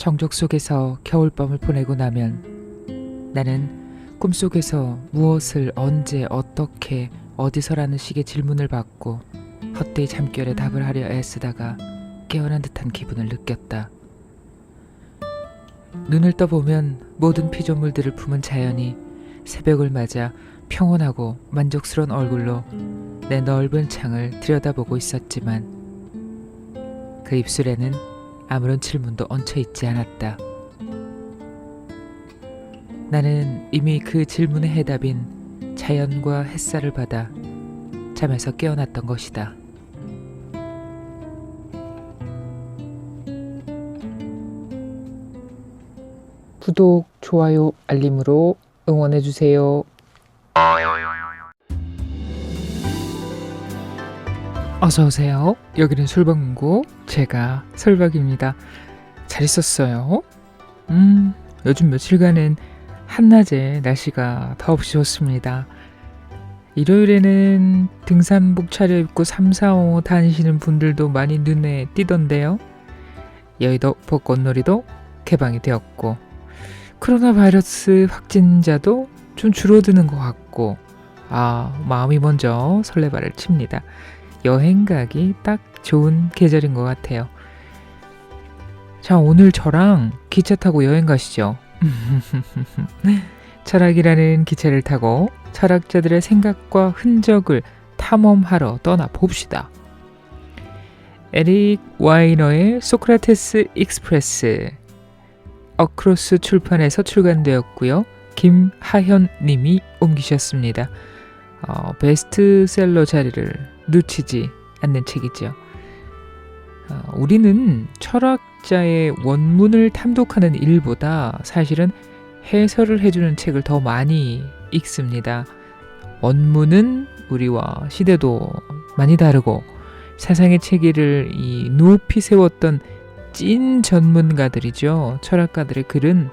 정적 속에서 겨울밤을 보내고 나면 나는 꿈속에서 무엇을 언제 어떻게 어디서라는 식의 질문을 받고 헛되이 잠결에 답을 하려 애쓰다가 깨어난 듯한 기분을 느꼈다. 눈을 떠보면 모든 피조물들을 품은 자연이 새벽을 맞아 평온하고 만족스러운 얼굴로 내 넓은 창을 들여다보고 있었지만 그 입술에는 아무런 질문도 얹혀 있지 않았다. 나는 이미 그 질문의 해답인 자연과 햇살을 받아 잠에서 깨어났던 것이다. 구독, 좋아요, 알림으로 응원해주세요. 어서오세요. 여기는 술박문고, 제가 설박입니다. 잘 있었어요? 요즘 며칠간은 한낮에 날씨가 더없이 좋습니다. 일요일에는 등산복 차려입고 3, 4, 5 다니시는 분들도 많이 눈에 띄던데요. 여의도 벚꽃놀이도 개방이 되었고 코로나 바이러스 확진자도 좀 줄어드는 것 같고 마음이 먼저 설레발을 칩니다. 여행 가기 딱 좋은 계절인 것 같아요. 자, 오늘 저랑 기차 타고 여행 가시죠. 철학이라는 기차를 타고 철학자들의 생각과 흔적을 탐험하러 떠나 봅시다. 에릭 와이너의 소크라테스 익스프레스, 어크로스 출판에서 출간되었고요. 김하현 님이 옮기셨습니다. 베스트셀러 자리를 놓치지 않는 책이죠. 우리는 철학자의 원문을 탐독하는 일보다 사실은 해설을 해주는 책을 더 많이 읽습니다. 원문은 우리와 시대도 많이 다르고 사상의 체계를 높이 세웠던 찐 전문가들이죠. 철학가들의 글은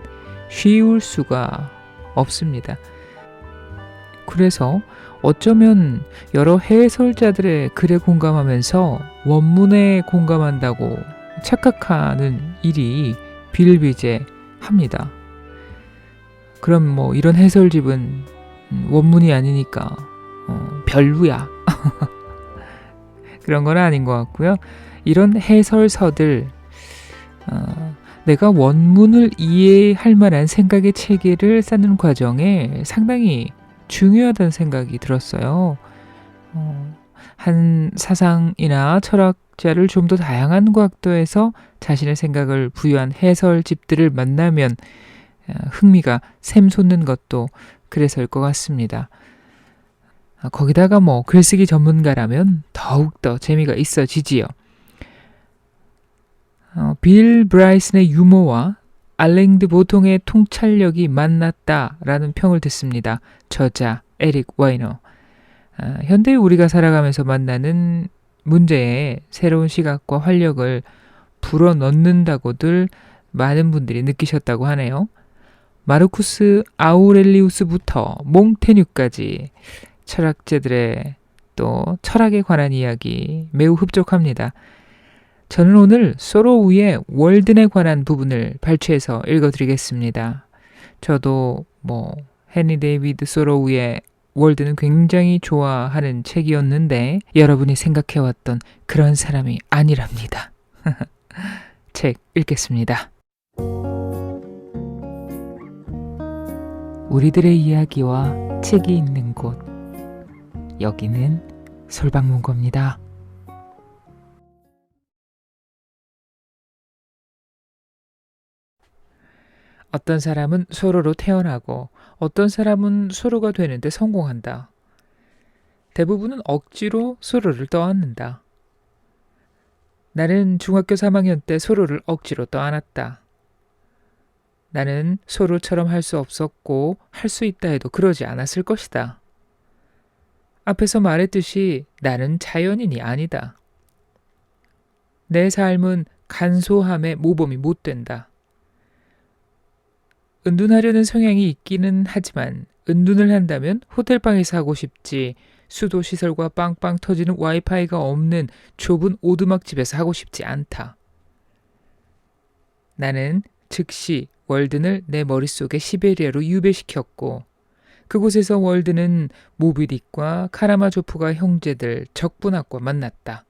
쉬울 수가 없습니다. 그래서 어쩌면 여러 해설자들의 글에 공감하면서 원문에 공감한다고 착각하는 일이 비일비재합니다. 그럼 이런 해설집은 원문이 아니니까 별로야. 그런 건 아닌 것 같고요. 이런 해설서들, 내가 원문을 이해할 만한 생각의 체계를 쌓는 과정에 상당히 중요하다는 생각이 들었어요. 한 사상이나 철학자를 좀 더 다양한 각도에서 자신의 생각을 부여한 해설집들을 만나면 흥미가 샘솟는 것도 그래서일 것 같습니다. 거기다가 글쓰기 전문가라면 더욱더 재미가 있어지지요. 빌 브라이슨의 유머와 알랭드 보통의 통찰력이 만났다라는 평을 듣습니다. 저자 에릭 와이너. 현대 우리가 살아가면서 만나는 문제에 새로운 시각과 활력을 불어넣는다고들 많은 분들이 느끼셨다고 하네요. 마르쿠스 아우렐리우스부터 몽테뉴까지 철학자들의 또 철학에 관한 이야기 매우 흡족합니다. 저는 오늘 소로우의 월든에 관한 부분을 발췌해서 읽어드리겠습니다. 저도 헨리 데이비드 소로우의 월든은 굉장히 좋아하는 책이었는데 여러분이 생각해왔던 그런 사람이 아니랍니다. 책 읽겠습니다. 우리들의 이야기와 책이 있는 곳, 여기는 솔방문고입니다. 어떤 사람은 소로로 태어나고 어떤 사람은 소로가 되는데 성공한다. 대부분은 억지로 소로를 떠안는다. 나는 중학교 3학년 때 소로를 억지로 떠안았다. 나는 소로처럼 할 수 없었고 할 수 있다 해도 그러지 않았을 것이다. 앞에서 말했듯이 나는 자연인이 아니다. 내 삶은 간소함의 모범이 못 된다. 은둔하려는 성향이 있기는 하지만 은둔을 한다면 호텔방에서 하고 싶지 수도시설과 빵빵 터지는 와이파이가 없는 좁은 오두막집에서 하고 싶지 않다. 나는 즉시 월든을 내 머릿속에 시베리아로 유배시켰고 그곳에서 월드는 모비딕과 카라마조프가 형제들 적분학과 만났다.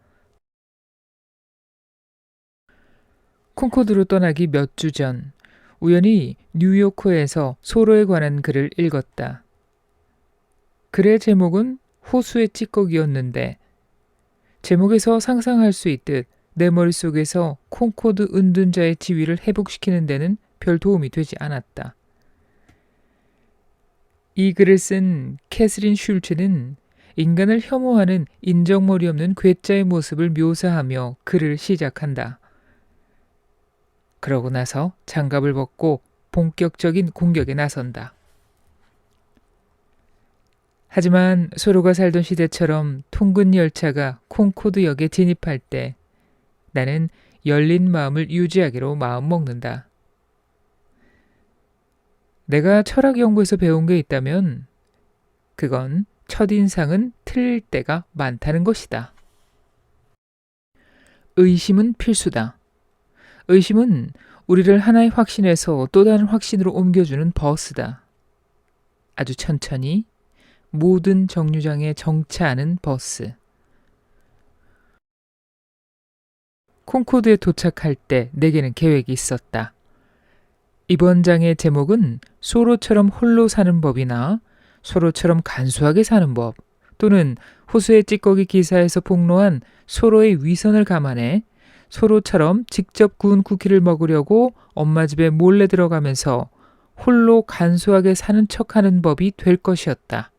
콩코드로 떠나기 몇 주 전 우연히 뉴요커에서 소로에 관한 글을 읽었다. 글의 제목은 호수의 찌꺼기였는데 제목에서 상상할 수 있듯 내 머릿속에서 콩코드 은둔자의 지위를 회복시키는 데는 별 도움이 되지 않았다. 이 글을 쓴 캐스린 슐츠는 인간을 혐오하는 인정머리 없는 괴짜의 모습을 묘사하며 글을 시작한다. 그러고 나서 장갑을 벗고 본격적인 공격에 나선다. 하지만 소로가 살던 시대처럼 통근 열차가 콩코드역에 진입할 때 나는 열린 마음을 유지하기로 마음먹는다. 내가 철학 연구에서 배운 게 있다면 그건 첫인상은 틀릴 때가 많다는 것이다. 의심은 필수다. 의심은 우리를 하나의 확신에서 또 다른 확신으로 옮겨주는 버스다. 아주 천천히 모든 정류장에 정차하는 버스. 콩코드에 도착할 때 내게는 계획이 있었다. 이번 장의 제목은 소로처럼 홀로 사는 법이나 소로처럼 간소하게 사는 법 또는 호수의 찌꺼기 기사에서 폭로한 소로의 위선을 감안해 소로처럼 직접 구운 쿠키를 먹으려고 엄마 집에 몰래 들어가면서 홀로 간소하게 사는 척하는 법이 될 것이었다.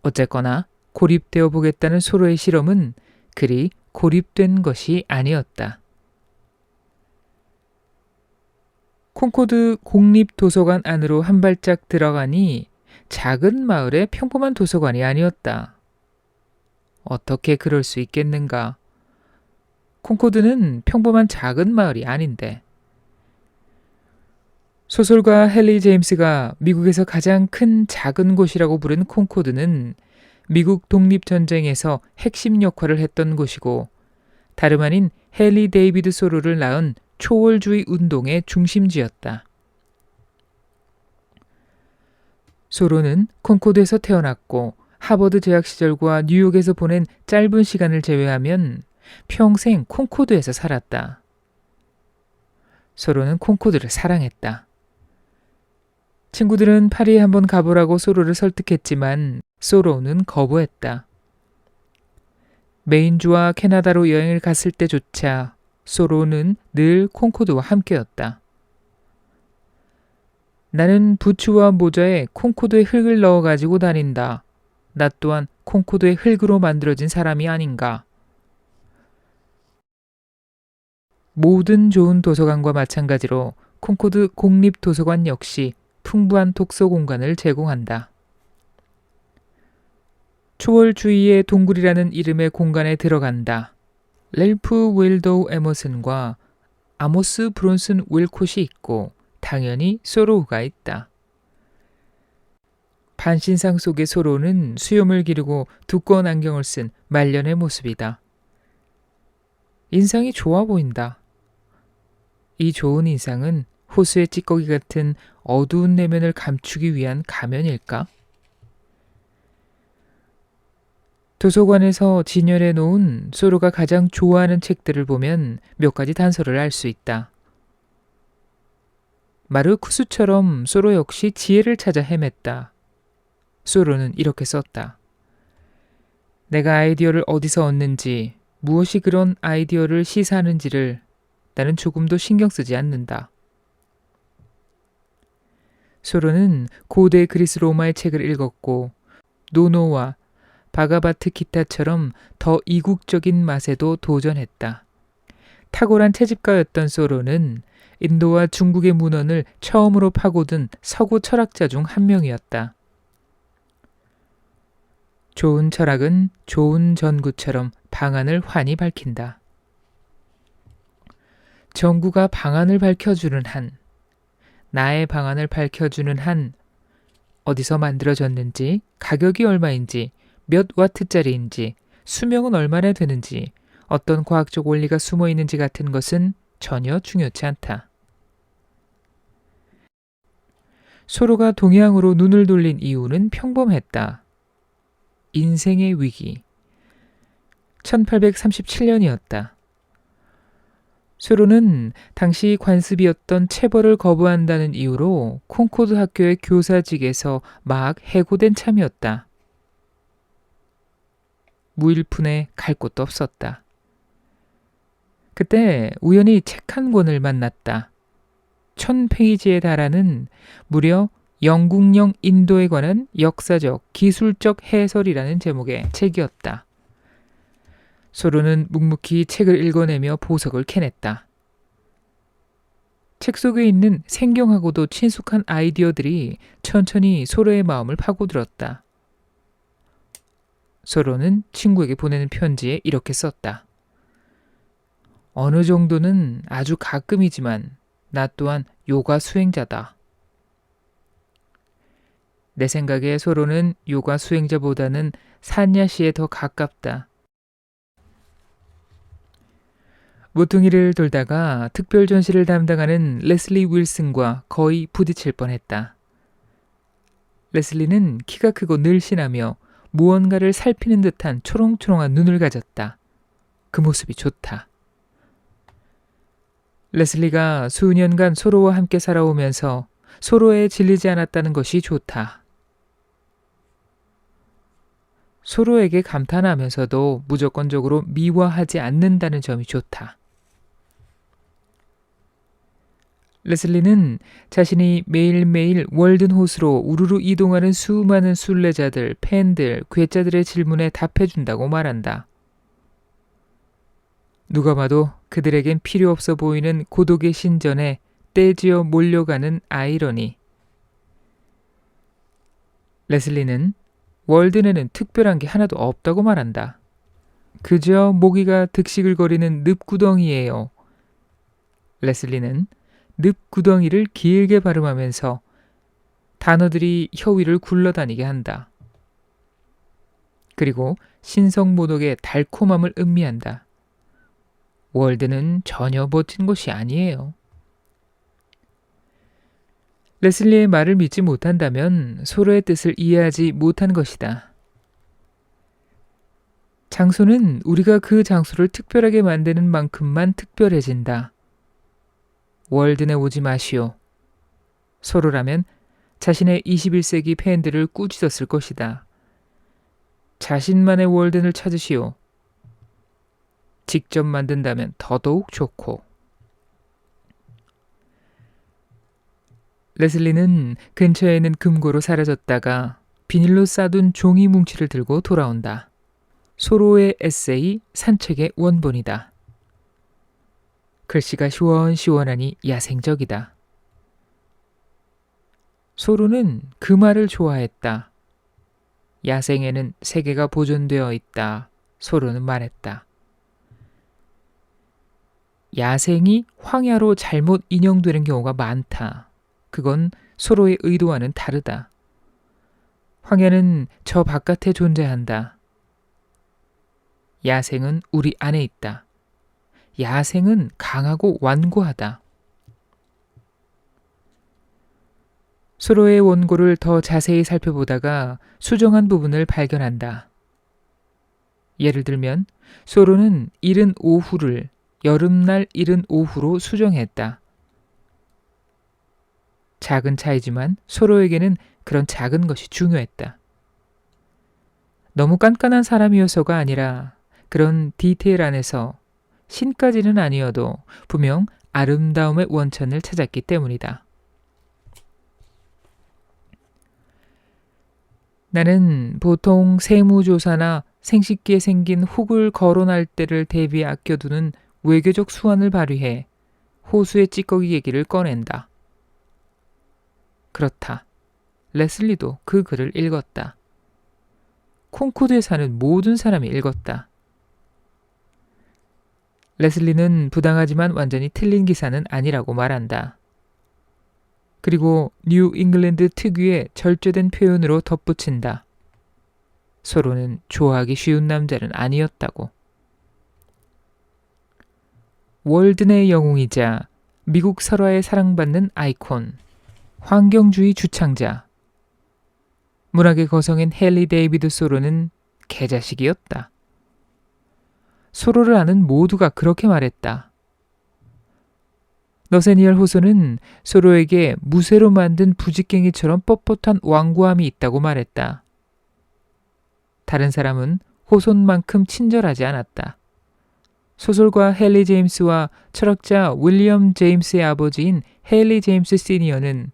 어쨌거나 고립되어 보겠다는 소로의 실험은 그리 고립된 것이 아니었다. 콩코드 공립도서관 안으로 한 발짝 들어가니 작은 마을의 평범한 도서관이 아니었다. 어떻게 그럴 수 있겠는가? 콩코드는 평범한 작은 마을이 아닌데. 소설가 헨리 제임스가 미국에서 가장 큰 작은 곳이라고 부른 콩코드는 미국 독립전쟁에서 핵심 역할을 했던 곳이고 다름 아닌 헨리 데이비드 소로를 낳은 초월주의 운동의 중심지였다. 소로는 콩코드에서 태어났고 하버드 재학 시절과 뉴욕에서 보낸 짧은 시간을 제외하면 평생 콩코드에서 살았다. 소로는 콩코드를 사랑했다. 친구들은 파리에 한번 가보라고 소로를 설득했지만 소로는 거부했다. 메인주와 캐나다로 여행을 갔을 때조차 소로는 늘 콩코드와 함께였다. 나는 부츠와 모자에 콩코드의 흙을 넣어 가지고 다닌다. 나 또한 콩코드의 흙으로 만들어진 사람이 아닌가. 모든 좋은 도서관과 마찬가지로 콩코드 공립도서관 역시 풍부한 독서 공간을 제공한다. 초월주의의 동굴이라는 이름의 공간에 들어간다. 렐프 윌도우 에머슨과 아모스 브론슨 윌콧이 있고 당연히 소로우가 있다. 반신상 속의 소로는 수염을 기르고 두꺼운 안경을 쓴 말년의 모습이다. 인상이 좋아 보인다. 이 좋은 인상은 호수의 찌꺼기 같은 어두운 내면을 감추기 위한 가면일까? 도서관에서 진열해 놓은 소로가 가장 좋아하는 책들을 보면 몇 가지 단서를 알 수 있다. 마르쿠스처럼 소로 역시 지혜를 찾아 헤맸다. 소로는 이렇게 썼다. 내가 아이디어를 어디서 얻는지, 무엇이 그런 아이디어를 시사하는지를 나는 조금도 신경 쓰지 않는다. 소로는 고대 그리스 로마의 책을 읽었고 노노와 바가바트 기타처럼 더 이국적인 맛에도 도전했다. 탁월한 채집가였던 소로는 인도와 중국의 문헌을 처음으로 파고든 서구 철학자 중 한 명이었다. 좋은 철학은 좋은 전구처럼 방안을 환히 밝힌다. 전구가 방안을 밝혀주는 한, 나의 방안을 밝혀주는 한, 어디서 만들어졌는지, 가격이 얼마인지, 몇 와트짜리인지, 수명은 얼마나 되는지, 어떤 과학적 원리가 숨어 있는지 같은 것은 전혀 중요치 않다. 소로가 동양으로 눈을 돌린 이유는 평범했다. 인생의 위기. 1837년이었다. 소로는 당시 관습이었던 체벌을 거부한다는 이유로 콩코드 학교의 교사직에서 막 해고된 참이었다. 무일푼에 갈 곳도 없었다. 그때 우연히 책 한 권을 만났다. 1000페이지에 달하는 무려 영국령 인도에 관한 역사적, 기술적 해설이라는 제목의 책이었다. 소로는 묵묵히 책을 읽어내며 보석을 캐냈다. 책 속에 있는 생경하고도 친숙한 아이디어들이 천천히 소로의 마음을 파고들었다. 소로는 친구에게 보내는 편지에 이렇게 썼다. 어느 정도는 아주 가끔이지만 나 또한 요가 수행자다. 내 생각에 소로는 요가 수행자보다는 산야시에 더 가깝다. 모퉁이를 돌다가 특별 전시를 담당하는 레슬리 윌슨과 거의 부딪힐 뻔했다. 레슬리는 키가 크고 늘씬하며 무언가를 살피는 듯한 초롱초롱한 눈을 가졌다. 그 모습이 좋다. 레슬리가 수년간 소로와 함께 살아오면서 소로에 질리지 않았다는 것이 좋다. 소로에게 감탄하면서도 무조건적으로 미화하지 않는다는 점이 좋다. 레슬리는 자신이 매일매일 월든호수로 우르르 이동하는 수많은 순례자들, 팬들, 괴짜들의 질문에 답해준다고 말한다. 누가 봐도 그들에겐 필요 없어 보이는 고독의 신전에 떼지어 몰려가는 아이러니. 레슬리는 월든에는 특별한 게 하나도 없다고 말한다. 그저 모기가 득시글거리는 늪구덩이예요. 레슬리는 늪구덩이를 길게 발음하면서 단어들이 혀 위를 굴러다니게 한다. 그리고 신성모독의 달콤함을 음미한다. 월드는 전혀 멋진 곳이 아니에요. 레슬리의 말을 믿지 못한다면 소로의 뜻을 이해하지 못한 것이다. 장소는 우리가 그 장소를 특별하게 만드는 만큼만 특별해진다. 월든에 오지 마시오. 소로라면 자신의 21세기 팬들을 꾸짖었을 것이다. 자신만의 월든을 찾으시오. 직접 만든다면 더더욱 좋고. 레슬리는 근처에 있는 금고로 사라졌다가 비닐로 싸둔 종이 뭉치를 들고 돌아온다. 소로의 에세이 산책의 원본이다. 글씨가 시원시원하니 야생적이다. 소로는 그 말을 좋아했다. 야생에는 세계가 보존되어 있다. 소로는 말했다. 야생이 황야로 잘못 인용되는 경우가 많다. 그건 소로의 의도와는 다르다. 황야는 저 바깥에 존재한다. 야생은 우리 안에 있다. 야생은 강하고 완고하다. 소로의 원고를 더 자세히 살펴보다가 수정한 부분을 발견한다. 예를 들면 소로는 이른 오후를 여름날 이른 오후로 수정했다. 작은 차이지만 소로에게는 그런 작은 것이 중요했다. 너무 깐깐한 사람이어서가 아니라 그런 디테일 안에서 신까지는 아니어도 분명 아름다움의 원천을 찾았기 때문이다. 나는 보통 세무조사나 생식기에 생긴 혹을 거론할 때를 대비해 아껴두는 외교적 수완을 발휘해 호수의 찌꺼기 얘기를 꺼낸다. 그렇다. 레슬리도 그 글을 읽었다. 콩코드에 사는 모든 사람이 읽었다. 레슬리는 부당하지만 완전히 틀린 기사는 아니라고 말한다. 그리고 뉴 잉글랜드 특유의 절제된 표현으로 덧붙인다. 소로는 좋아하기 쉬운 남자는 아니었다고. 월든의 영웅이자 미국 설화에 사랑받는 아이콘, 환경주의 주창자, 문학의 거성인 헨리 데이비드 소로는 개자식이었다. 소로를 아는 모두가 그렇게 말했다. 너세니얼 호소는 소로에게 무쇠로 만든 부직갱이처럼 뻣뻣한 완고함이 있다고 말했다. 다른 사람은 호손만큼 친절하지 않았다. 소설가 헨리 제임스와 철학자 윌리엄 제임스의 아버지인 헨리 제임스 시니어는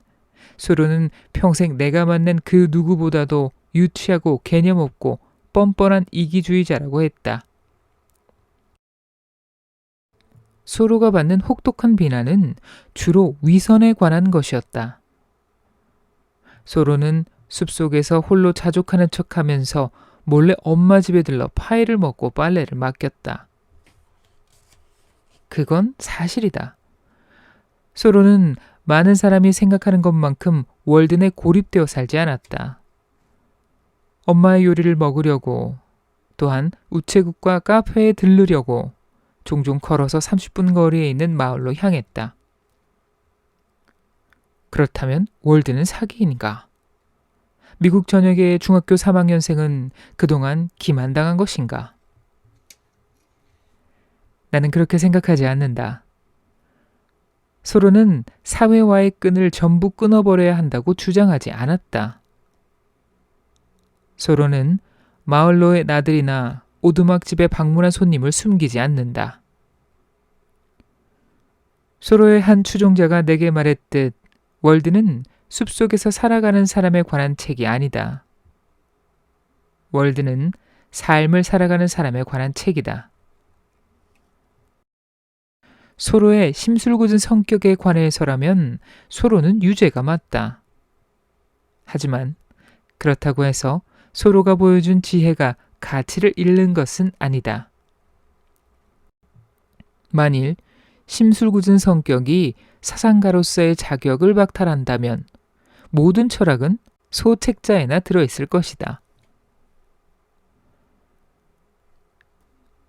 소로는 평생 내가 만난 그 누구보다도 유치하고 개념 없고 뻔뻔한 이기주의자라고 했다. 소로가 받는 혹독한 비난은 주로 위선에 관한 것이었다. 소로는 숲속에서 홀로 자족하는 척하면서 몰래 엄마 집에 들러 파이를 먹고 빨래를 맡겼다. 그건 사실이다. 소로는 많은 사람이 생각하는 것만큼 월든에 고립되어 살지 않았다. 엄마의 요리를 먹으려고, 또한 우체국과 카페에 들르려고 종종 걸어서 30분 거리에 있는 마을로 향했다. 그렇다면 월드는 사기인가? 미국 전역의 중학교 3학년생은 그동안 기만당한 것인가? 나는 그렇게 생각하지 않는다. 소로는 사회와의 끈을 전부 끊어버려야 한다고 주장하지 않았다. 소로는 마을로의 나들이나 오두막집에 방문한 손님을 숨기지 않는다. 소로의 한 추종자가 내게 말했듯 월드는 숲속에서 살아가는 사람에 관한 책이 아니다. 월드는 삶을 살아가는 사람에 관한 책이다. 소로의 심술궂은 성격에 관해서라면 소로는 유죄가 맞다. 하지만 그렇다고 해서 소로가 보여준 지혜가 가치를 잃는 것은 아니다. 만일 심술궂은 성격이 사상가로서의 자격을 박탈한다면 모든 철학은 소책자에나 들어있을 것이다.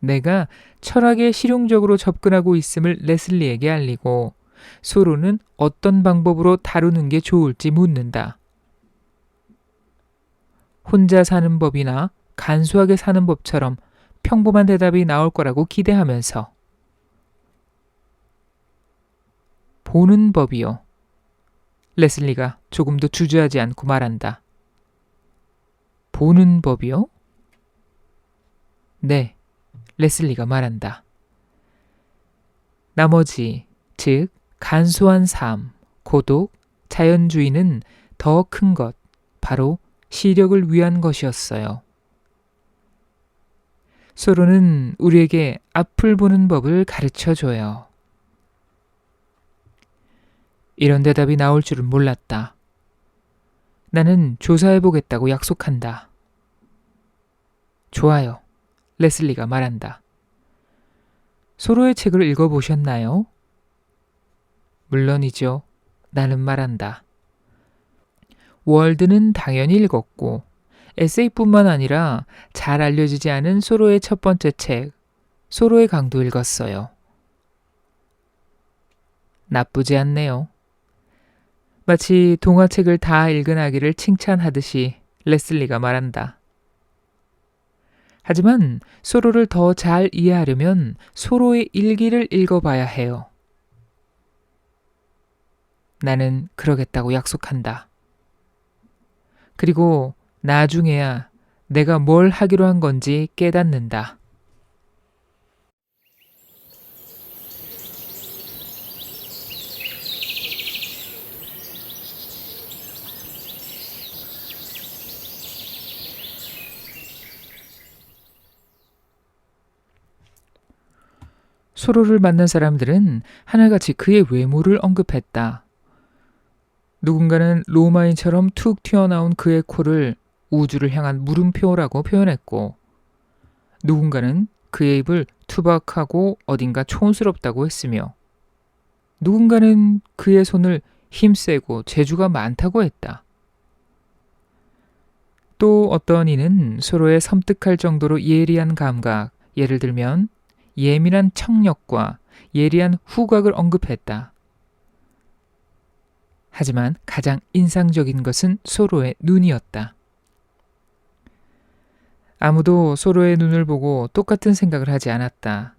내가 철학에 실용적으로 접근하고 있음을 레슬리에게 알리고 소로는 어떤 방법으로 다루는 게 좋을지 묻는다. 혼자 사는 법이나 간소하게 사는 법처럼 평범한 대답이 나올 거라고 기대하면서 보는 법이요. 레슬리가 조금도 주저하지 않고 말한다. 보는 법이요? 네, 레슬리가 말한다. 나머지, 즉 간소한 삶, 고독, 자연주의는 더 큰 것, 바로 시력을 위한 것이었어요. 소로는 우리에게 앞을 보는 법을 가르쳐줘요. 이런 대답이 나올 줄은 몰랐다. 나는 조사해보겠다고 약속한다. 좋아요. 레슬리가 말한다. 소로의 책을 읽어보셨나요? 물론이죠. 나는 말한다. 월드는 당연히 읽었고 에세이뿐만 아니라 잘 알려지지 않은 소로의 첫 번째 책, 소로의 강도 읽었어요. 나쁘지 않네요. 마치 동화책을 다 읽은 아기를 칭찬하듯이 레슬리가 말한다. 하지만 소로를 더 잘 이해하려면 소로의 일기를 읽어봐야 해요. 나는 그러겠다고 약속한다. 그리고 나중에야 내가 뭘 하기로 한 건지 깨닫는다. 소로를 만난 사람들은 하나같이 그의 외모를 언급했다. 누군가는 로마인처럼 툭 튀어나온 그의 코를 우주를 향한 물음표라고 표현했고, 누군가는 그의 입을 투박하고 어딘가 촌스럽다고 했으며, 누군가는 그의 손을 힘세고 재주가 많다고 했다. 또 어떤 이는 서로의 섬뜩할 정도로 예리한 감각, 예를 들면 예민한 청력과 예리한 후각을 언급했다. 하지만 가장 인상적인 것은 소로의 눈이었다. 아무도 소로의 눈을 보고 똑같은 생각을 하지 않았다.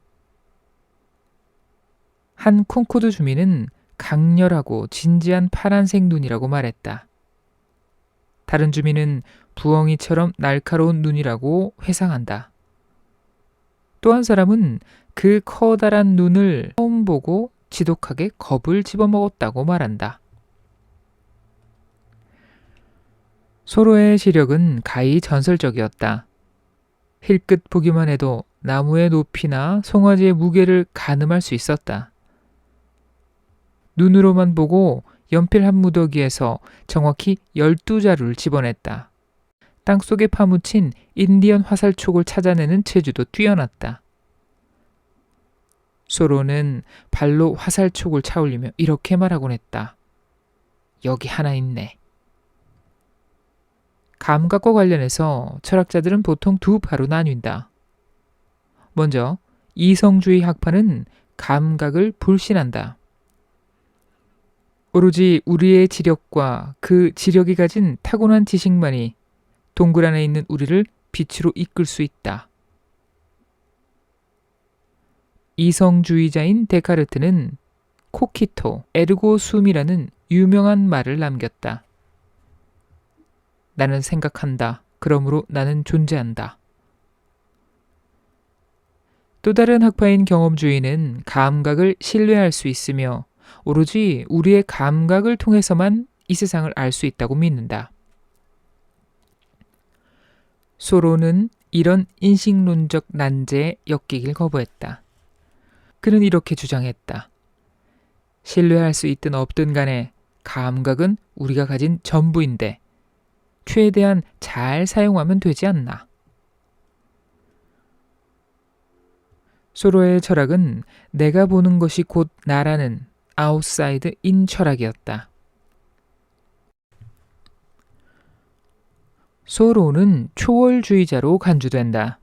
한 콩코드 주민은 강렬하고 진지한 파란색 눈이라고 말했다. 다른 주민은 부엉이처럼 날카로운 눈이라고 회상한다. 또 한 사람은 그 커다란 눈을 처음 보고 지독하게 겁을 집어먹었다고 말한다. 소로의 시력은 가히 전설적이었다. 힐끗 보기만 해도 나무의 높이나 송아지의 무게를 가늠할 수 있었다. 눈으로만 보고 연필 한 무더기에서 정확히 12자루를 집어냈다. 땅속에 파묻힌 인디언 화살촉을 찾아내는 재주도 뛰어났다. 소로는 발로 화살촉을 차올리며 이렇게 말하곤 했다. 여기 하나 있네. 감각과 관련해서 철학자들은 보통 두 파로 나뉜다. 먼저 이성주의 학파는 감각을 불신한다. 오로지 우리의 지력과 그 지력이 가진 타고난 지식만이 동굴 안에 있는 우리를 빛으로 이끌 수 있다. 이성주의자인 데카르트는 코키토, 에르고 숨이라는 유명한 말을 남겼다. 나는 생각한다. 그러므로 나는 존재한다. 또 다른 학파인 경험주의는 감각을 신뢰할 수 있으며 오로지 우리의 감각을 통해서만 이 세상을 알 수 있다고 믿는다. 소로는 이런 인식론적 난제에 엮이길 거부했다. 그는 이렇게 주장했다. 신뢰할 수 있든 없든 간에 감각은 우리가 가진 전부인데 최대한 잘 사용하면 되지 않나. 소로의 철학은 내가 보는 것이 곧 나라는 아웃사이드 인 철학이었다. 소로는 초월주의자로 간주된다.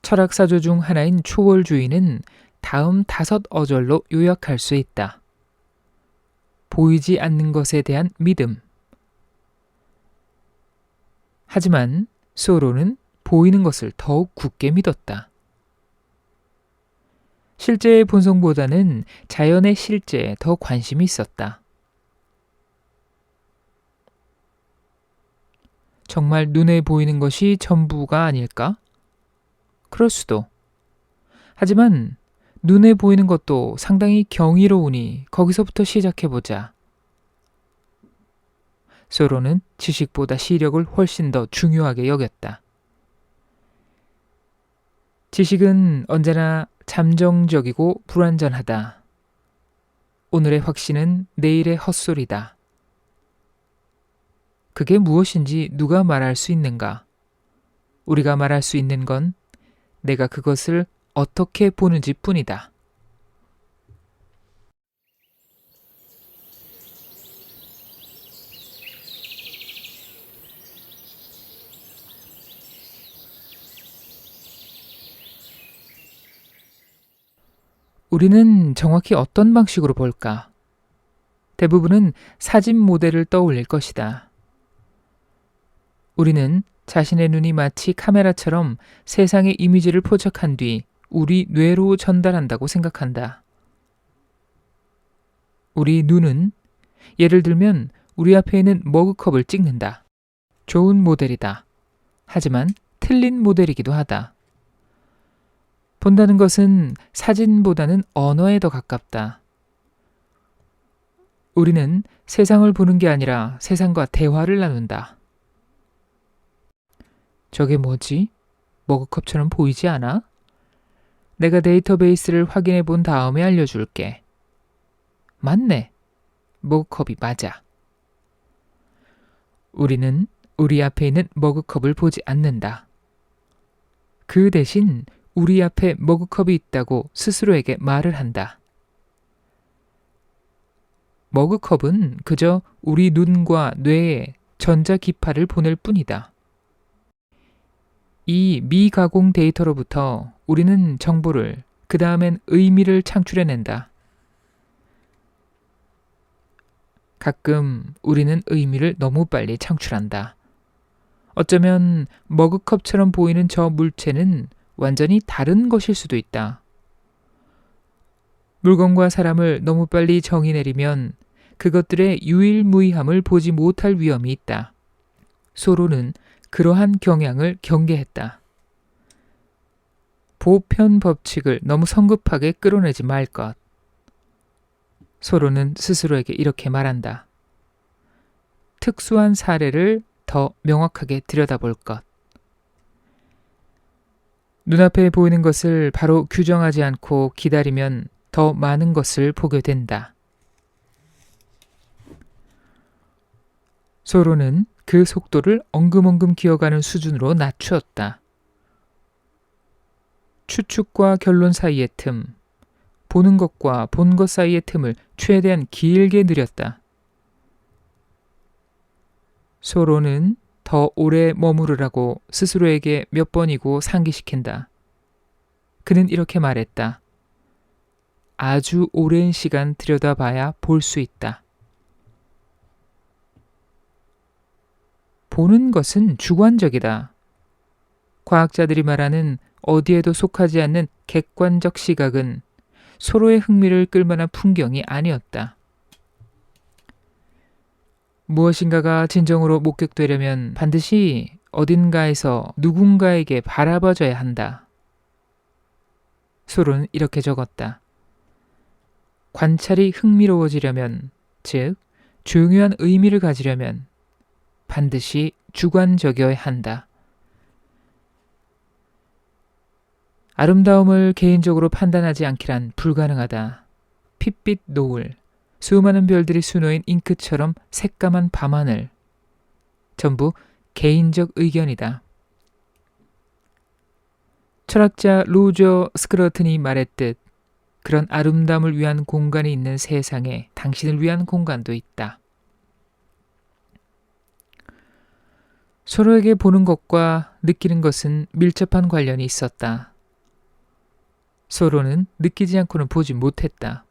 철학사조 중 하나인 초월주의는 다음 5어절로 요약할 수 있다. 보이지 않는 것에 대한 믿음. 하지만 소로는 보이는 것을 더욱 굳게 믿었다. 실제의 본성보다는 자연의 실제에 더 관심이 있었다. 정말 눈에 보이는 것이 전부가 아닐까? 그럴 수도. 하지만 눈에 보이는 것도 상당히 경이로우니 거기서부터 시작해보자. 소로는 지식보다 시력을 훨씬 더 중요하게 여겼다. 지식은 언제나 잠정적이고 불완전하다. 오늘의 확신은 내일의 헛소리다. 그게 무엇인지 누가 말할 수 있는가? 우리가 말할 수 있는 건 내가 그것을 어떻게 보는지 뿐이다. 우리는 정확히 어떤 방식으로 볼까? 대부분은 사진 모델을 떠올릴 것이다. 우리는 자신의 눈이 마치 카메라처럼 세상의 이미지를 포착한 뒤 우리 뇌로 전달한다고 생각한다. 우리 눈은 예를 들면 우리 앞에 있는 머그컵을 찍는다. 좋은 모델이다. 하지만 틀린 모델이기도 하다. 본다는 것은 사진보다는 언어에 더 가깝다. 우리는 세상을 보는 게 아니라 세상과 대화를 나눈다. 저게 뭐지? 머그컵처럼 보이지 않아? 내가 데이터베이스를 확인해 본 다음에 알려줄게. 맞네. 머그컵이 맞아. 우리는 우리 앞에 있는 머그컵을 보지 않는다. 그 대신 우리 앞에 머그컵이 있다고 스스로에게 말을 한다. 머그컵은 그저 우리 눈과 뇌에 전자기파를 보낼 뿐이다. 이 미가공 데이터로부터 우리는 정보를 그 다음엔 의미를 창출해낸다. 가끔 우리는 의미를 너무 빨리 창출한다. 어쩌면 머그컵처럼 보이는 저 물체는 완전히 다른 것일 수도 있다. 물건과 사람을 너무 빨리 정의 내리면 그것들의 유일무이함을 보지 못할 위험이 있다. 소로는 그러한 경향을 경계했다. 보편 법칙을 너무 성급하게 끌어내지 말 것. 소로는 스스로에게 이렇게 말한다. 특수한 사례를 더 명확하게 들여다볼 것. 눈앞에 보이는 것을 바로 규정하지 않고 기다리면 더 많은 것을 보게 된다. 소로는 그 속도를 엉금엉금 기어가는 수준으로 낮추었다. 추측과 결론 사이의 틈, 보는 것과 본 것 사이의 틈을 최대한 길게 늘렸다. 소로는 더 오래 머무르라고 스스로에게 몇 번이고 상기시킨다. 그는 이렇게 말했다. 아주 오랜 시간 들여다봐야 볼 수 있다. 보는 것은 주관적이다. 과학자들이 말하는 어디에도 속하지 않는 객관적 시각은 소로의 흥미를 끌만한 풍경이 아니었다. 무엇인가가 진정으로 목격되려면 반드시 어딘가에서 누군가에게 바라봐줘야 한다. 소로는 이렇게 적었다. 관찰이 흥미로워지려면, 즉 중요한 의미를 가지려면 반드시 주관적이어야 한다. 아름다움을 개인적으로 판단하지 않기란 불가능하다. 핏빛 노을, 수많은 별들이 수놓인 잉크처럼 새까만 밤하늘, 전부 개인적 의견이다. 철학자 로저 스크러튼이 말했듯 그런 아름다움을 위한 공간이 있는 세상에 당신을 위한 공간도 있다. 서로에게 보는 것과 느끼는 것은 밀접한 관련이 있었다. 소로는 느끼지 않고는 보지 못했다.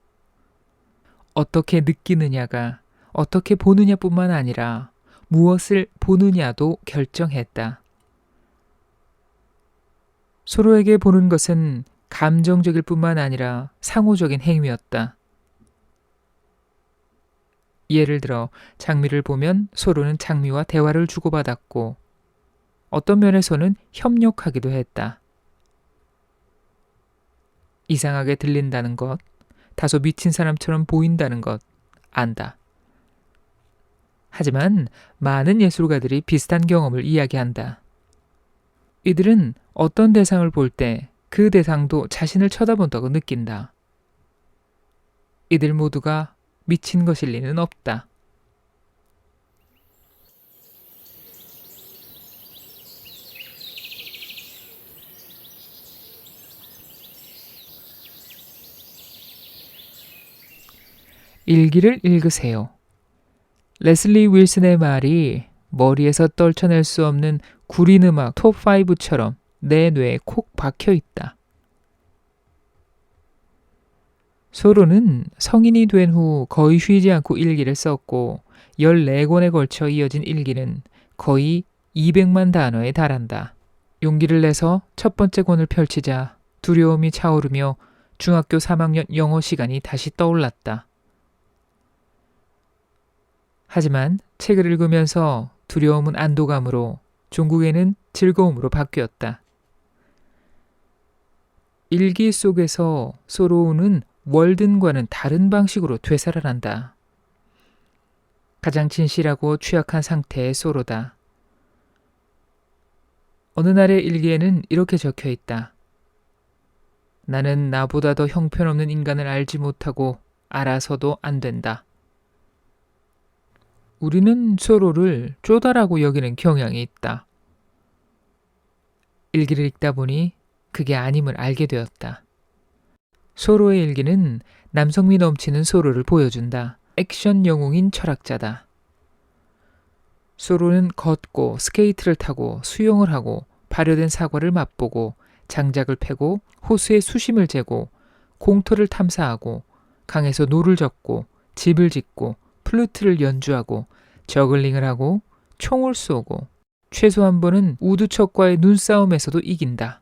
어떻게 느끼느냐가 어떻게 보느냐뿐만 아니라 무엇을 보느냐도 결정했다. 서로에게 보는 것은 감정적일 뿐만 아니라 상호적인 행위였다. 예를 들어 장미를 보면 소로는 장미와 대화를 주고받았고 어떤 면에서는 협력하기도 했다. 이상하게 들린다는 것, 다소 미친 사람처럼 보인다는 것 안다. 하지만 많은 예술가들이 비슷한 경험을 이야기한다. 이들은 어떤 대상을 볼 때 그 대상도 자신을 쳐다본다고 느낀다. 이들 모두가 미친 것일 리는 없다. 일기를 읽으세요. 레슬리 윌슨의 말이 머리에서 떨쳐낼 수 없는 구린 음악 톱5처럼 내 뇌에 콕 박혀 있다. 소로는 성인이 된 후 거의 쉬지 않고 일기를 썼고 14권에 걸쳐 이어진 일기는 거의 200만 단어에 달한다. 용기를 내서 첫 번째 권을 펼치자 두려움이 차오르며 중학교 3학년 영어 시간이 다시 떠올랐다. 하지만 책을 읽으면서 두려움은 안도감으로 종국에는 즐거움으로 바뀌었다. 일기 속에서 소로우는 월든과는 다른 방식으로 되살아난다. 가장 진실하고 취약한 상태의 소로다. 어느 날의 일기에는 이렇게 적혀 있다. 나는 나보다 더 형편없는 인간을 알지 못하고 알아서도 안 된다. 우리는 소로를 쪼다라고 여기는 경향이 있다. 일기를 읽다 보니 그게 아님을 알게 되었다. 소로의 일기는 남성미 넘치는 소로를 보여준다. 액션 영웅인 철학자다. 소로는 걷고 스케이트를 타고 수영을 하고 발효된 사과를 맛보고 장작을 패고 호수의 수심을 재고 공터를 탐사하고 강에서 노를 젓고 집을 짓고 플루트를 연주하고 저글링을 하고 총을 쏘고 최소 한 번은 우두척과의 눈싸움에서도 이긴다.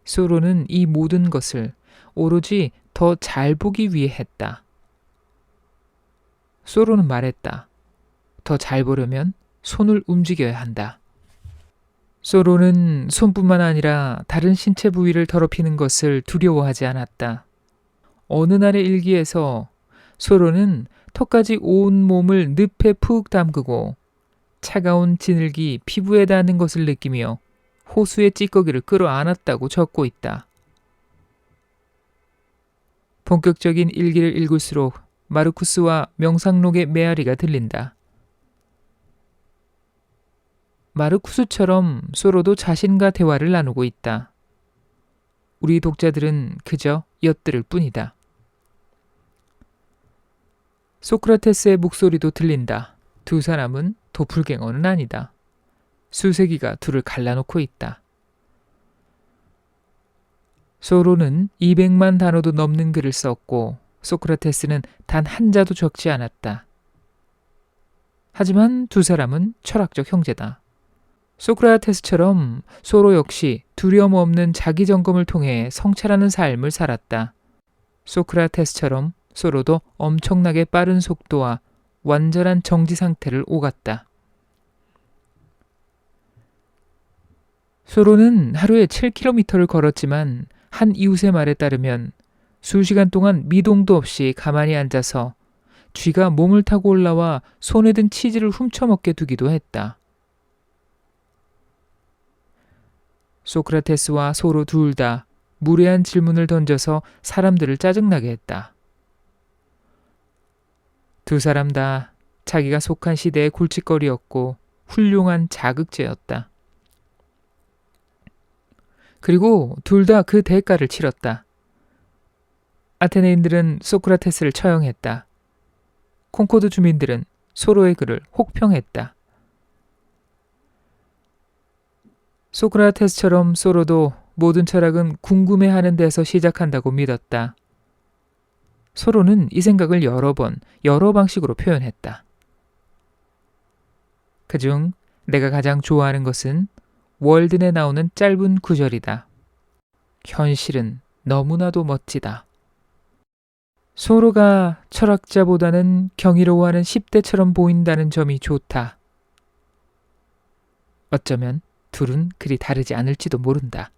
소로는 이 모든 것을 오로지 더 잘 보기 위해 했다. 소로는 말했다. 더 잘 보려면 손을 움직여야 한다. 소로는 손뿐만 아니라 다른 신체 부위를 더럽히는 것을 두려워하지 않았다. 어느 날의 일기에서 소로는 턱까지 온 몸을 늪에 푹 담그고 차가운 진흙이 피부에 닿는 것을 느끼며 호수의 찌꺼기를 끌어안았다고 적고 있다. 본격적인 일기를 읽을수록 마르쿠스와 명상록의 메아리가 들린다. 마르쿠스처럼 소로도 자신과 대화를 나누고 있다. 우리 독자들은 그저 엿들을 뿐이다. 소크라테스의 목소리도 들린다. 두 사람은 도플갱어는 아니다. 수세기가 둘을 갈라놓고 있다. 소로는 200만 단어도 넘는 글을 썼고 소크라테스는 단 한 자도 적지 않았다. 하지만 두 사람은 철학적 형제다. 소크라테스처럼 소로 역시 두려움 없는 자기 점검을 통해 성찰하는 삶을 살았다. 소크라테스처럼 소로도 엄청나게 빠른 속도와 완전한 정지 상태를 오갔다. 소로는 하루에 7km를 걸었지만 한 이웃의 말에 따르면 수시간 동안 미동도 없이 가만히 앉아서 쥐가 몸을 타고 올라와 손에 든 치즈를 훔쳐먹게 두기도 했다. 소크라테스와 소로 둘 다 무례한 질문을 던져서 사람들을 짜증나게 했다. 두 사람 다 자기가 속한 시대의 골칫거리였고 훌륭한 자극제였다. 그리고 둘 다 그 대가를 치렀다. 아테네인들은 소크라테스를 처형했다. 콩코드 주민들은 소로의 글을 혹평했다. 소크라테스처럼 소로도 모든 철학은 궁금해하는 데서 시작한다고 믿었다. 소로는 이 생각을 여러 번, 여러 방식으로 표현했다. 그중 내가 가장 좋아하는 것은 월든에 나오는 짧은 구절이다. 현실은 너무나도 멋지다. 소로가 철학자보다는 경이로워하는 10대처럼 보인다는 점이 좋다. 어쩌면 둘은 그리 다르지 않을지도 모른다.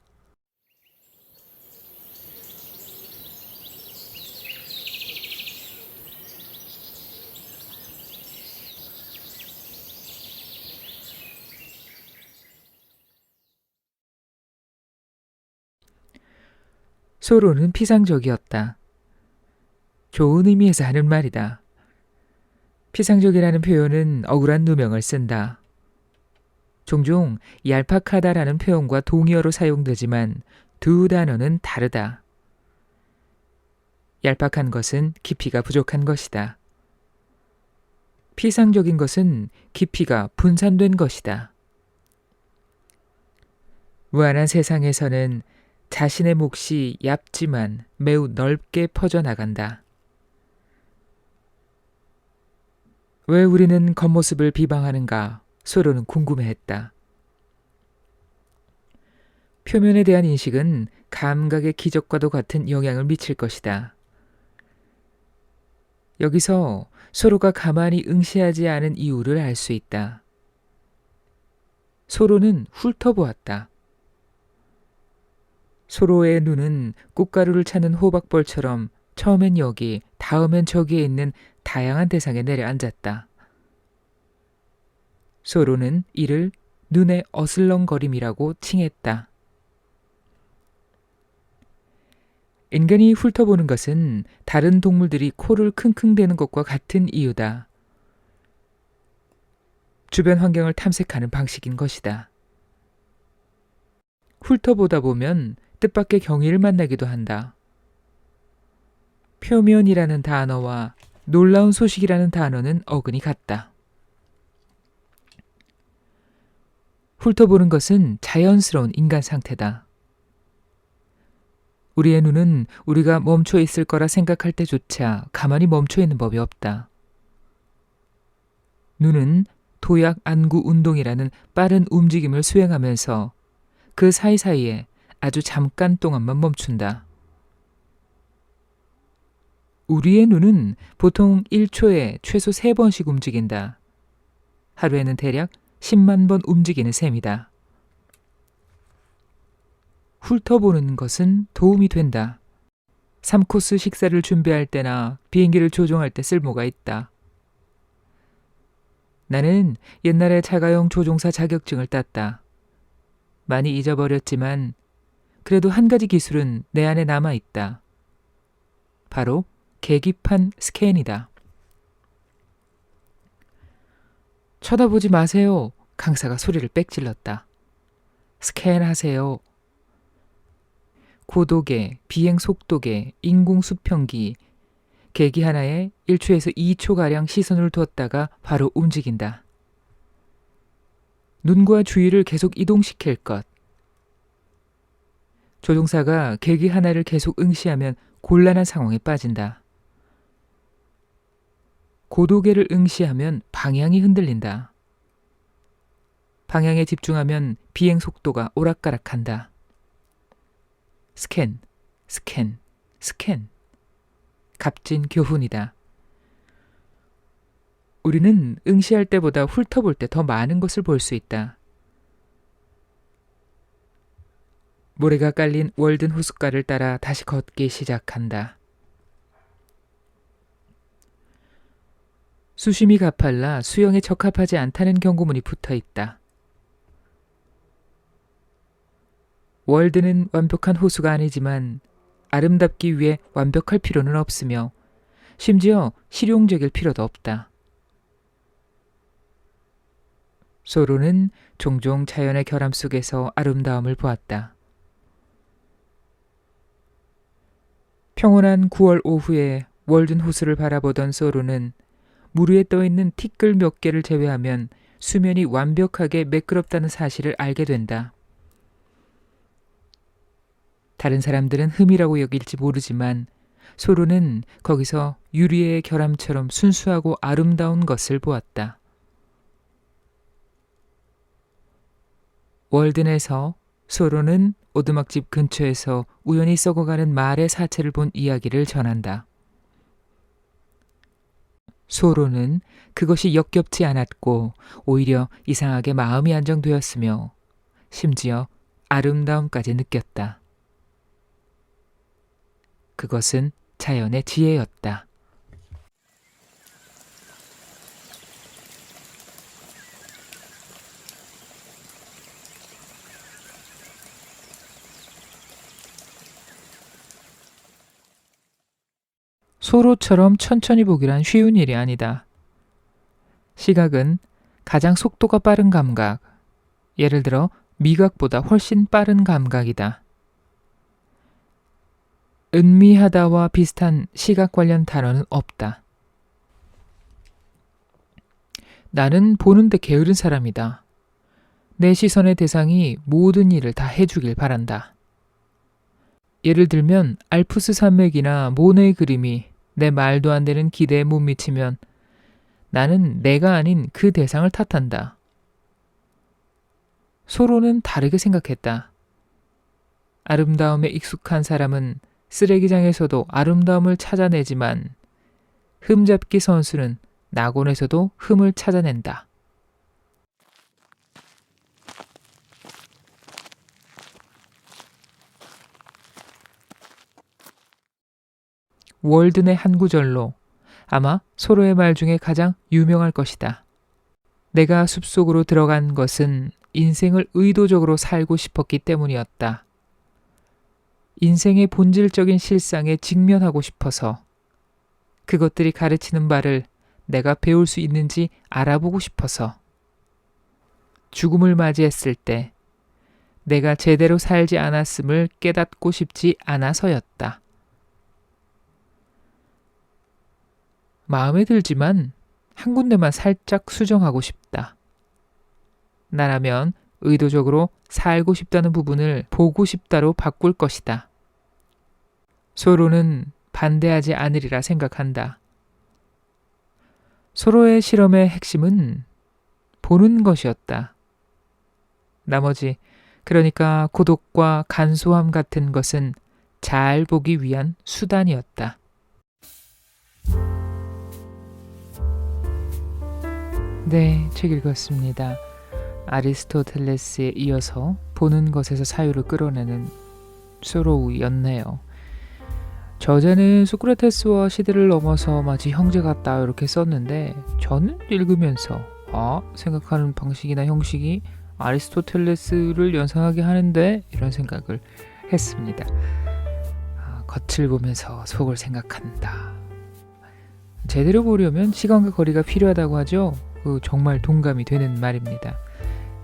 소로는 피상적이었다. 좋은 의미에서 하는 말이다. 피상적이라는 표현은 억울한 누명을 쓴다. 종종 얄팍하다라는 표현과 동의어로 사용되지만 두 단어는 다르다. 얄팍한 것은 깊이가 부족한 것이다. 피상적인 것은 깊이가 분산된 것이다. 무한한 세상에서는 자신의 몫이 얇지만 매우 넓게 퍼져나간다. 왜 우리는 겉모습을 비방하는가? 소로는 궁금해했다. 표면에 대한 인식은 감각의 기적과도 같은 영향을 미칠 것이다. 여기서 소로가 가만히 응시하지 않은 이유를 알 수 있다. 소로는 훑어보았다. 소로의 눈은 꽃가루를 찾는 호박벌처럼 처음엔 여기, 다음엔 저기에 있는 다양한 대상에 내려앉았다. 소로는 이를 눈의 어슬렁거림이라고 칭했다. 인간이 훑어보는 것은 다른 동물들이 코를 킁킁대는 것과 같은 이유다. 주변 환경을 탐색하는 방식인 것이다. 훑어보다 보면 뜻밖의 경위를 만나기도 한다. 표면이라는 단어와 놀라운 소식이라는 단어는 어근이 같다. 훑어보는 것은 자연스러운 인간 상태다. 우리의 눈은 우리가 멈춰 있을 거라 생각할 때조차 가만히 멈춰 있는 법이 없다. 눈은 도약 안구 운동이라는 빠른 움직임을 수행하면서 그 사이사이에 아주 잠깐 동안만 멈춘다. 우리의 눈은 보통 1초에 최소 3번씩 움직인다. 하루에는 대략 10만 번 움직이는 셈이다. 훑어보는 것은 도움이 된다. 3코스 식사를 준비할 때나 비행기를 조종할 때 쓸모가 있다. 나는 옛날에 자가용 조종사 자격증을 땄다. 많이 잊어버렸지만 그래도 한 가지 기술은 내 안에 남아있다. 바로 계기판 스캔이다. 쳐다보지 마세요. 강사가 소리를 빽질렀다. 스캔하세요. 고도계, 비행 속도계, 인공수평기, 계기 하나에 1초에서 2초가량 시선을 두었다가 바로 움직인다. 눈과 주위를 계속 이동시킬 것. 조종사가 계기 하나를 계속 응시하면 곤란한 상황에 빠진다. 고도계를 응시하면 방향이 흔들린다. 방향에 집중하면 비행 속도가 오락가락한다. 스캔, 스캔, 스캔. 값진 교훈이다. 우리는 응시할 때보다 훑어볼 때 더 많은 것을 볼 수 있다. 모래가 깔린 월든 호숫가를 따라 다시 걷기 시작한다. 수심이 가팔라 수영에 적합하지 않다는 경고문이 붙어 있다. 월드는 완벽한 호수가 아니지만 아름답기 위해 완벽할 필요는 없으며 심지어 실용적일 필요도 없다. 소로는 종종 자연의 결함 속에서 아름다움을 보았다. 평온한 9월 오후에 월든 호수를 바라보던 소로는 물 위에 떠있는 티끌 몇 개를 제외하면 수면이 완벽하게 매끄럽다는 사실을 알게 된다. 다른 사람들은 흠이라고 여길지 모르지만 소로는 거기서 유리의 결함처럼 순수하고 아름다운 것을 보았다. 월든에서 소로는 오두막집 근처에서 우연히 썩어가는 말의 사체를 본 이야기를 전한다. 소로는 그것이 역겹지 않았고 오히려 이상하게 마음이 안정되었으며 심지어 아름다움까지 느꼈다. 그것은 자연의 지혜였다. 소로처럼 천천히 보기란 쉬운 일이 아니다. 시각은 가장 속도가 빠른 감각, 예를 들어 미각보다 훨씬 빠른 감각이다. 은미하다와 비슷한 시각 관련 단어는 없다. 나는 보는데 게으른 사람이다. 내 시선의 대상이 모든 일을 다 해주길 바란다. 예를 들면 알프스 산맥이나 모네의 그림이 내 말도 안 되는 기대에 못 미치면 나는 내가 아닌 그 대상을 탓한다. 소로는 다르게 생각했다. 아름다움에 익숙한 사람은 쓰레기장에서도 아름다움을 찾아내지만 흠잡기 선수는 낙원에서도 흠을 찾아낸다. 월든의 한 구절로 아마 소로의 말 중에 가장 유명할 것이다. 내가 숲속으로 들어간 것은 인생을 의도적으로 살고 싶었기 때문이었다. 인생의 본질적인 실상에 직면하고 싶어서 그것들이 가르치는 바를 내가 배울 수 있는지 알아보고 싶어서 죽음을 맞이했을 때 내가 제대로 살지 않았음을 깨닫고 싶지 않아서였다. 마음에 들지만 한 군데만 살짝 수정하고 싶다. 나라면 의도적으로 살고 싶다는 부분을 보고 싶다로 바꿀 것이다. 서로는 반대하지 않으리라 생각한다. 서로의 실험의 핵심은 보는 것이었다. 나머지, 그러니까 고독과 간소함 같은 것은 잘 보기 위한 수단이었다. 네, 책 읽었습니다. 아리스토텔레스에 이어서 보는 것에서 사유를 끌어내는 소로우였네요. 저자는 소크라테스와 시대를 넘어서 마치 형제 같다 이렇게 썼는데 저는 읽으면서 생각하는 방식이나 형식이 아리스토텔레스를 연상하게 하는데 이런 생각을 했습니다. 겉을 보면서 속을 생각한다. 제대로 보려면 시간과 거리가 필요하다고 하죠. 정말 동감이 되는 말입니다.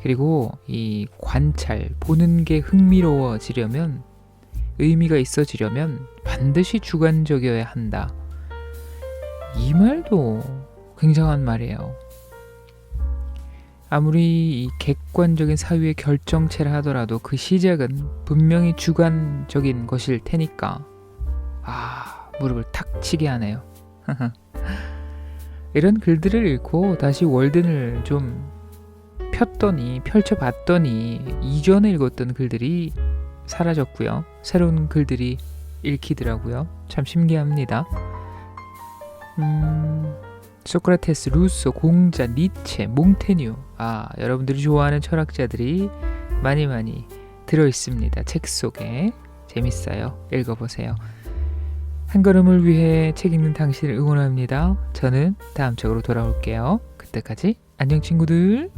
그리고 이 관찰, 보는 게 흥미로워지려면, 의미가 있어지려면 반드시 주관적이어야 한다. 이 말도 굉장한 말이에요. 아무리 이 객관적인 사유의 결정체를 하더라도 그 시작은 분명히 주관적인 것일 테니까 무릎을 탁 치게 하네요. 이런 글들을 읽고 다시 월든을 좀 펼쳐봤더니 이전에 읽었던 글들이 사라졌고요. 새로운 글들이 읽히더라고요. 참 신기합니다. 소크라테스, 루소, 공자, 니체, 몽테뉴 여러분들이 좋아하는 철학자들이 많이 들어있습니다. 책 속에. 재밌어요. 읽어보세요. 한 걸음을 위해 책 읽는 당신을 응원합니다. 저는 다음 책으로 돌아올게요. 그때까지 안녕 친구들.